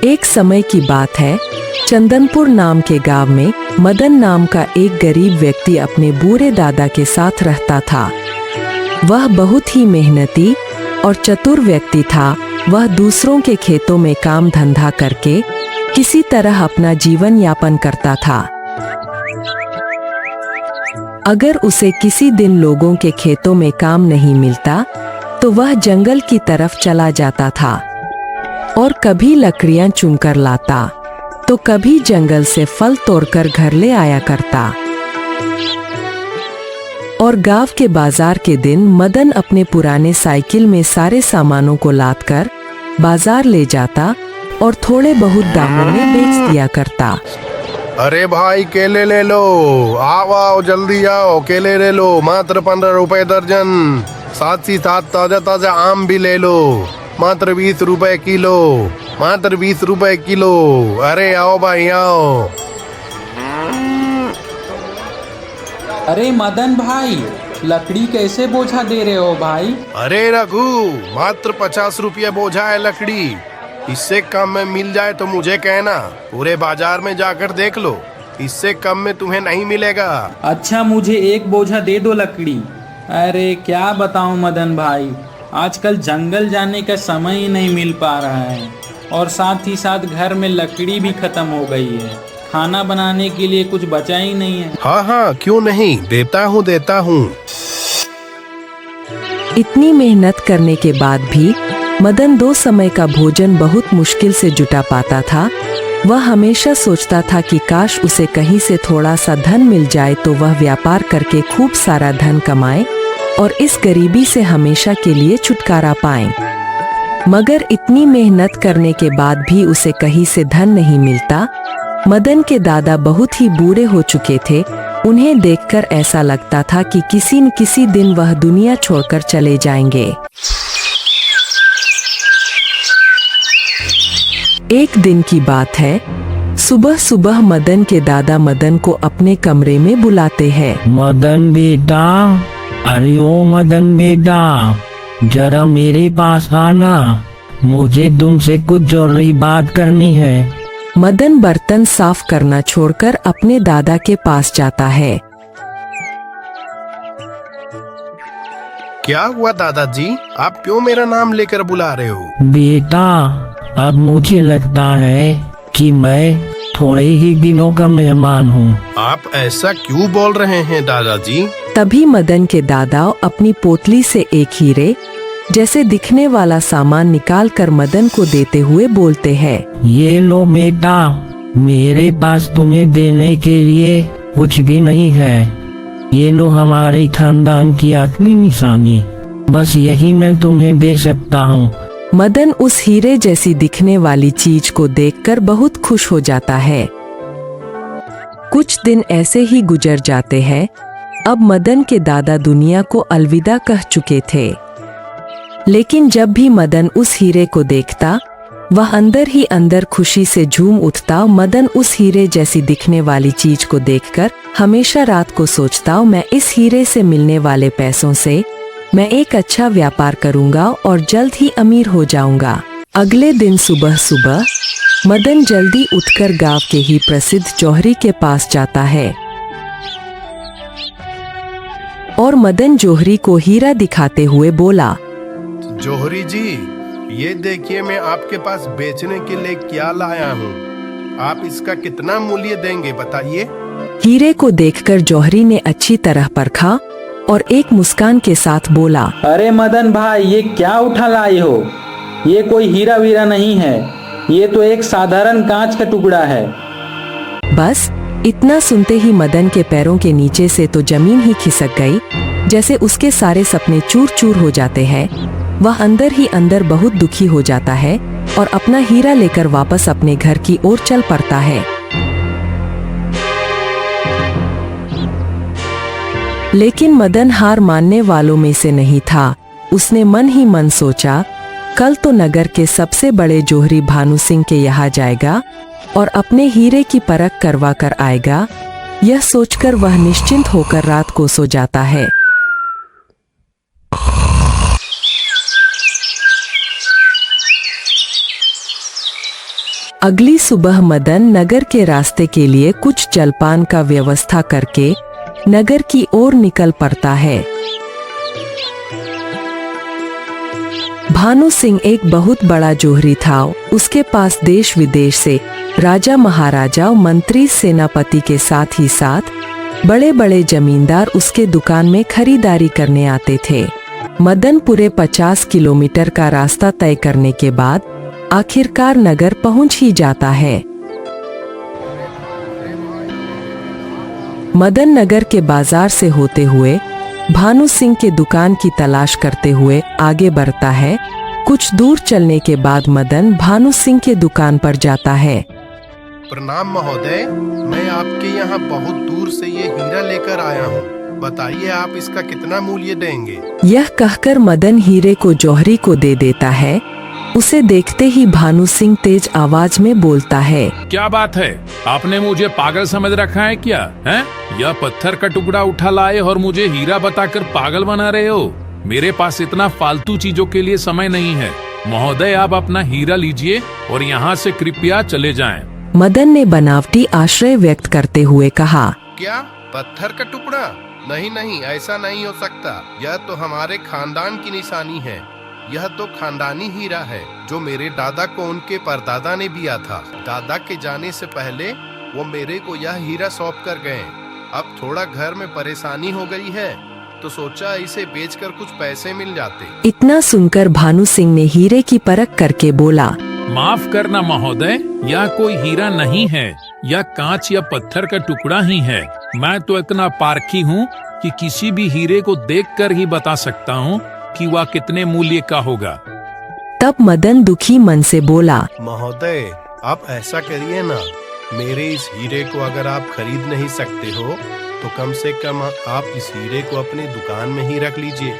एक समय की बात है, चंदनपुर नाम के गांव में मदन नाम का एक गरीब व्यक्ति अपने बूढ़े दादा के साथ रहता था। वह बहुत ही मेहनती और चतुर व्यक्ति था। वह दूसरों के खेतों में काम धंधा करके किसी तरह अपना जीवन यापन करता था। अगर उसे किसी दिन लोगों के खेतों में काम नहीं मिलता तो वह जंगल की तरफ चला जाता था और कभी लकड़ियां चुनकर लाता तो कभी जंगल से फल तोड़कर घर ले आया करता। और गांव के बाजार के दिन मदन अपने पुराने साइकिल में सारे सामानों को लादकर बाजार ले जाता और थोड़े बहुत दामों में बेच दिया करता। अरे भाई केले ले लो, आओ आओ जल्दी आओ, केले ले लो, मात्र 15 रुपए दर्जन। साथ ही साथ ताजा ताजा आम भी ले लो, मात्र 20 रुपए किलो, मात्र 20 रुपए किलो। अरे आओ भाई आओ। अरे मदन भाई, लकड़ी कैसे बोझा दे रहे हो भाई? अरे रघु, मात्र 50 रुपये बोझा है लकड़ी। इससे कम में मिल जाए तो मुझे कहना, पूरे बाजार में जाकर देख लो, इससे कम में तुम्हें नहीं मिलेगा। अच्छा, मुझे एक बोझा दे दो लकड़ी। अरे क्या बताऊं मदन भाई, आजकल जंगल जाने का समय ही नहीं मिल पा रहा है और साथ ही साथ घर में लकड़ी भी खत्म हो गई है। खाना बनाने के लिए कुछ बचा ही नहीं है। हाँ हाँ, क्यों नहीं, देता हूँ। इतनी मेहनत करने के बाद भी मदन 2 समय का भोजन बहुत मुश्किल से जुटा पाता था। वह हमेशा सोचता था कि काश उसे कहीं से थोड़ा सा धन मिल जाए तो वह व्यापार करके खूब सारा धन कमाए और इस गरीबी से हमेशा के लिए छुटकारा पाए। मगर इतनी मेहनत करने के बाद भी उसे कहीं से धन नहीं मिलता। मदन के दादा बहुत ही बूढ़े हो चुके थे। उन्हें देखकर ऐसा लगता था कि किसी न किसी दिन वह दुनिया छोड़कर चले जाएंगे। एक दिन की बात है, सुबह सुबह मदन के दादा मदन को अपने कमरे में बुलाते हैं। मदन बेटा, अरे ओ मदन बेटा, जरा मेरे पास आना, मुझे तुमसे कुछ जरूरी बात करनी है। मदन बर्तन साफ करना छोड़कर अपने दादा के पास जाता है। क्या हुआ दादाजी, आप क्यों मेरा नाम लेकर बुला रहे हो? बेटा, अब मुझे लगता है कि मैं थोड़े ही दिनों का मेहमान हूँ। आप ऐसा क्यों बोल रहे हैं दादाजी? तभी मदन के दादा अपनी पोतली से एक हीरे जैसे दिखने वाला सामान निकाल कर मदन को देते हुए बोलते हैं, ये लो बेटा, मेरे पास तुम्हें देने के लिए कुछ भी नहीं है। ये लो हमारे खानदान की आखिरी निशानी, बस यही मैं तुम्हें दे सकता हूँ। मदन उस हीरे जैसी दिखने वाली चीज को देखकर बहुत खुश हो जाता है। कुछ दिन ऐसे ही गुजर जाते हैं। अब मदन के दादा दुनिया को अलविदा कह चुके थे, लेकिन जब भी मदन उस हीरे को देखता वह अंदर ही अंदर खुशी से झूम उठता। मदन उस हीरे जैसी दिखने वाली चीज को देखकर हमेशा रात को सोचता, मैं इस हीरे से मिलने वाले पैसों से मैं एक अच्छा व्यापार करूंगा और जल्द ही अमीर हो जाऊंगा। अगले दिन सुबह सुबह मदन जल्दी उठकर गांव के ही प्रसिद्ध जौहरी के पास जाता है और मदन जौहरी को हीरा दिखाते हुए बोला, जौहरी जी, ये देखिए मैं आपके पास बेचने के लिए क्या लाया हूँ। आप इसका कितना मूल्य देंगे बताइए? हीरे को देखकर जौहरी ने अच्छी तरह परखा और एक मुस्कान के साथ बोला, अरे मदन भाई, ये क्या उठा लाई हो? ये कोई हीरा वीरा नहीं है, ये तो एक साधारण कांच का टुकड़ा है। बस इतना सुनते ही मदन के पैरों के नीचे से तो जमीन ही खिसक गई, जैसे उसके सारे सपने चूर चूर हो जाते हैं। वह अंदर ही अंदर बहुत दुखी हो जाता है और अपना हीरा लेकर वापस अपने घर की ओर चल पड़ता है। लेकिन मदन हार मानने वालों में से नहीं था। उसने मन ही मन सोचा, कल तो नगर के सबसे बड़े जौहरी भानु सिंह के यहाँ जाएगा और अपने हीरे की परख करवा कर आएगा। यह सोचकर वह निश्चिंत होकर रात को सो जाता है। अगली सुबह मदन नगर के रास्ते के लिए कुछ जलपान का व्यवस्था करके नगर की ओर निकल पड़ता है। भानु सिंह एक बहुत बड़ा जोहरी था। उसके पास देश विदेश से राजा महाराजा, मंत्री, सेनापति के साथ ही साथ बड़े बड़े जमींदार उसके दुकान में खरीदारी करने आते थे। मदन पूरे 50 किलोमीटर का रास्ता तय करने के बाद आखिरकार नगर पहुंच ही जाता है। मदन नगर के बाजार से होते हुए भानु सिंह के दुकान की तलाश करते हुए आगे बढ़ता है। कुछ दूर चलने के बाद मदन भानु सिंह के दुकान पर जाता है। प्रणाम महोदय, मैं आपके यहाँ बहुत दूर से ये हीरा लेकर आया हूँ। बताइए आप इसका कितना मूल्य देंगे? यह कहकर मदन हीरे को जौहरी को दे देता है। उसे देखते ही भानु सिंह तेज आवाज में बोलता है, क्या बात है, आपने मुझे पागल समझ रखा है क्या? हैं? यह पत्थर का टुकड़ा उठा लाए और मुझे हीरा बताकर पागल बना रहे हो? मेरे पास इतना फालतू चीजों के लिए समय नहीं है। महोदय, आप अपना हीरा लीजिए और यहाँ से कृपया चले जाएं। मदन ने बनावटी आश्रय व्यक्त करते हुए कहा, क्या पत्थर का टुकड़ा? नहीं नहीं, ऐसा नहीं हो सकता। यह तो हमारे खानदान की निशानी है। यह तो खानदानी हीरा है जो मेरे दादा को उनके परदादा ने दिया था। दादा के जाने से पहले वो मेरे को यह हीरा सौंप कर गए। अब थोड़ा घर में परेशानी हो गई है तो सोचा इसे बेचकर कुछ पैसे मिल जाते। इतना सुनकर भानु सिंह ने हीरे की परख करके बोला, माफ करना महोदय, यह कोई हीरा नहीं है, यह कांच या पत्थर का टुकड़ा ही है। मैं तो इतना पारखी हूँ कि किसी भी हीरे को देखकर ही बता सकता हूँ कि वह कितने मूल्य का होगा। तब मदन दुखी मन से बोला, महोदय, आप ऐसा करिए ना, मेरे इस हीरे को अगर आप खरीद नहीं सकते हो तो कम से कम आप इस हीरे को अपने दुकान में ही रख लीजिए।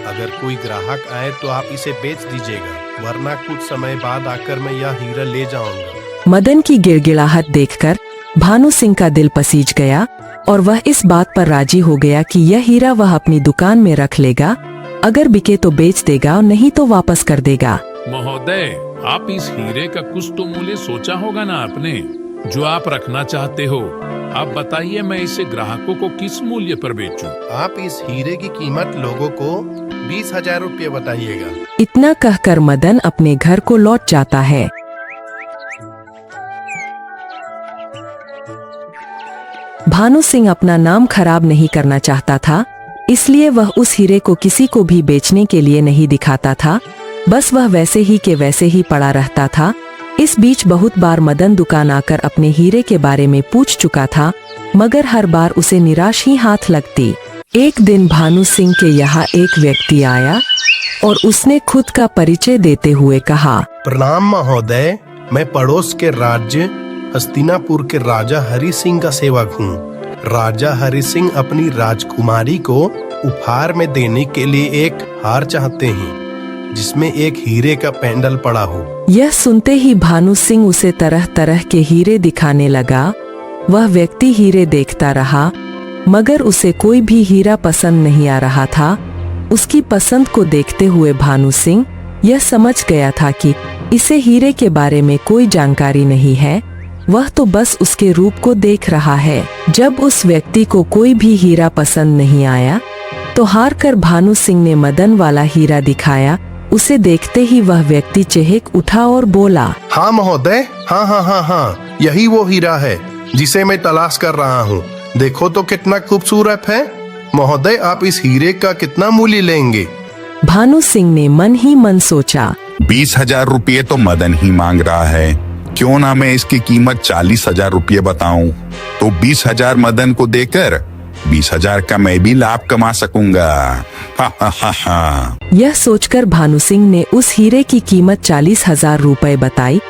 अगर कोई ग्राहक आए तो आप इसे बेच दीजिएगा, वरना कुछ समय बाद आकर मैं यह हीरा ले जाऊंगा। मदन की गिड़गिड़ाहट देखकर भानु सिंह का दिल पसीज गया और वह इस बात पर राजी हो गया कि यह हीरा वह अपनी दुकान में रख लेगा। अगर बिके तो बेच देगा, नहीं तो वापस कर देगा। महोदय, आप इस हीरे का कुछ तो मूल्य सोचा होगा ना आपने, जो आप रखना चाहते हो। आप बताइए, मैं इसे ग्राहकों को किस मूल्य पर बेचूं? आप इस हीरे की कीमत लोगों को 20,000 रुपये बताइएगा। इतना कहकर मदन अपने घर को लौट जाता है। भानु सिंह अपना नाम खराब नहीं करना चाहता था, इसलिए वह उस हीरे को किसी को भी बेचने के लिए नहीं दिखाता था। बस वह वैसे ही के वैसे ही पड़ा रहता था। इस बीच बहुत बार मदन दुकान आकर अपने हीरे के बारे में पूछ चुका था, मगर हर बार उसे निराश ही हाथ लगती। एक दिन भानु सिंह के यहाँ एक व्यक्ति आया और उसने खुद का परिचय देते हुए कहा, प्रणाम महोदय, मैं पड़ोस के राज्य हस्तिनापुर के राजा हरि सिंह का सेवक हूँ। राजा हरि सिंह अपनी राजकुमारी को उपहार में देने के लिए एक हार चाहते हैं जिसमें एक हीरे का पेंडल पड़ा हो। यह सुनते ही भानु सिंह उसे तरह तरह के हीरे दिखाने लगा। वह व्यक्ति हीरे देखता रहा, मगर उसे कोई भी हीरा पसंद नहीं आ रहा था। उसकी पसंद को देखते हुए भानु सिंह यह समझ गया था कि इसे हीरे के बारे में कोई जानकारी नहीं है, वह तो बस उसके रूप को देख रहा है। जब उस व्यक्ति को कोई भी हीरा पसंद नहीं आया तो हार कर भानु सिंह ने मदन वाला हीरा दिखाया। उसे देखते ही वह व्यक्ति चहक उठा और बोला, हाँ महोदय, हाँ हाँ हाँ हाँ, यही वो हीरा है जिसे मैं तलाश कर रहा हूँ। देखो तो कितना खूबसूरत है। महोदय, आप इस हीरे का कितना मूल्य लेंगे? भानु सिंह ने मन ही मन सोचा, 20,000 रुपये तो मदन ही मांग रहा है, क्यों ना मैं इसकी कीमत 40,000 रुपये बताऊं, तो 20,000 मदन को देकर 20,000 का मैं भी लाभ कमा सकूंगा। हा हा हा हा। यह सोचकर भानु सिंह ने उस हीरे की कीमत 40,000 रुपए बताई।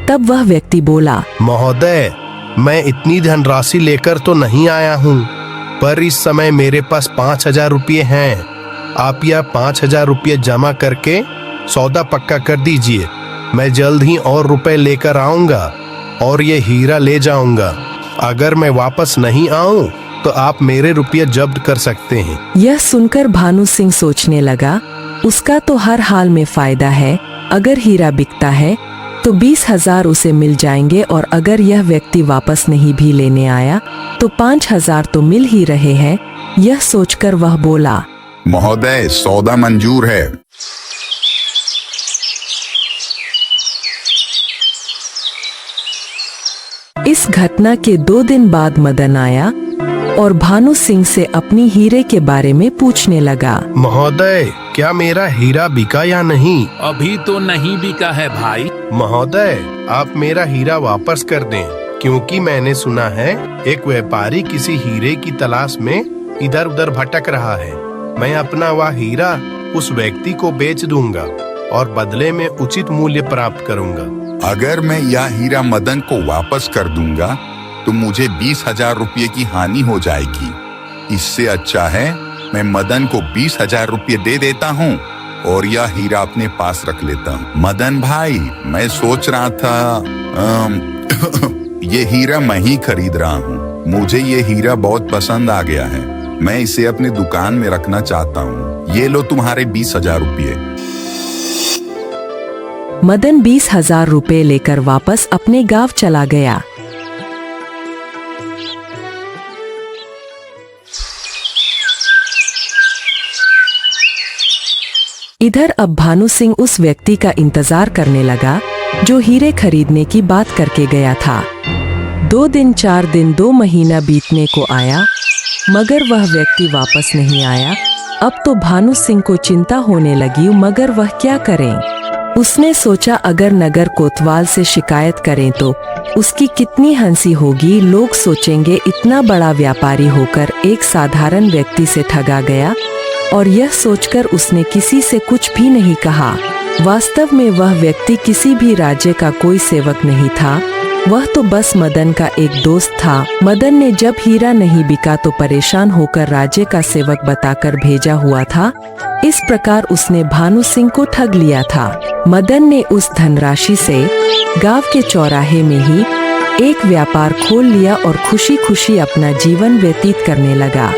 तब वह व्यक्ति बोला, महोदय, मैं इतनी धनराशि लेकर तो नहीं आया हूँ, पर इस समय मेरे पास 5,000 रुपये हैं। आप यह 5,000 रुपये जमा करके सौदा पक्का कर दीजिए। मैं जल्द ही और रुपए लेकर आऊंगा और ये हीरा ले जाऊंगा। अगर मैं वापस नहीं आऊं तो आप मेरे रुपये जब्त कर सकते हैं। यह सुनकर भानु सिंह सोचने लगा, उसका तो हर हाल में फायदा है। अगर हीरा बिकता है तो 20,000 उसे मिल जाएंगे और अगर यह व्यक्ति वापस नहीं भी लेने आया तो 5,000 तो मिल ही रहे हैं। यह सोचकर वह बोला, महोदय सौदा मंजूर है। इस घटना के 2 दिन बाद मदन आया और भानु सिंह से अपनी हीरे के बारे में पूछने लगा। महोदय, क्या मेरा हीरा बिका या नहीं? अभी तो नहीं बिका है भाई। महोदय, आप मेरा हीरा वापस कर दें, क्योंकि मैंने सुना है एक व्यापारी किसी हीरे की तलाश में इधर उधर भटक रहा है। मैं अपना वह हीरा उस व्यक्ति को बेच दूंगा और बदले में उचित मूल्य प्राप्त करूंगा। अगर मैं यह हीरा मदन को वापस कर दूंगा तो मुझे 20,000 रुपये की हानि हो जाएगी। इससे अच्छा है मैं मदन को 20,000 रुपये दे देता हूँ और यह हीरा अपने पास रख लेता हूँ। मदन भाई, मैं सोच रहा था ये हीरा मैं ही खरीद रहा हूँ। मुझे ये हीरा बहुत पसंद आ गया है। मैं इसे अपनी दुकान में रखना चाहता हूँ। ये लो तुम्हारे 20,000 रुपये। मदन 20,000 रुपये लेकर वापस अपने गांव चला गया। इधर अब भानु सिंह उस व्यक्ति का इंतजार करने लगा जो हीरे खरीदने की बात करके गया था। 2 दिन 4 दिन 2 महीना बीतने को आया मगर वह व्यक्ति वापस नहीं आया। अब तो भानु सिंह को चिंता होने लगी, मगर वह क्या करें। उसने सोचा अगर नगर कोतवाल से शिकायत करें तो उसकी कितनी हंसी होगी। लोग सोचेंगे इतना बड़ा व्यापारी होकर एक साधारण व्यक्ति से ठगा गया, और यह सोचकर उसने किसी से कुछ भी नहीं कहा। वास्तव में वह व्यक्ति किसी भी राज्य का कोई सेवक नहीं था, वह तो बस मदन का एक दोस्त था। मदन ने जब हीरा नहीं बिका तो परेशान होकर राज्य का सेवक बताकर भेजा हुआ था। इस प्रकार उसने भानु सिंह को ठग लिया था। मदन ने उस धनराशि से गांव के चौराहे में ही एक व्यापार खोल लिया और खुशी खुशी अपना जीवन व्यतीत करने लगा।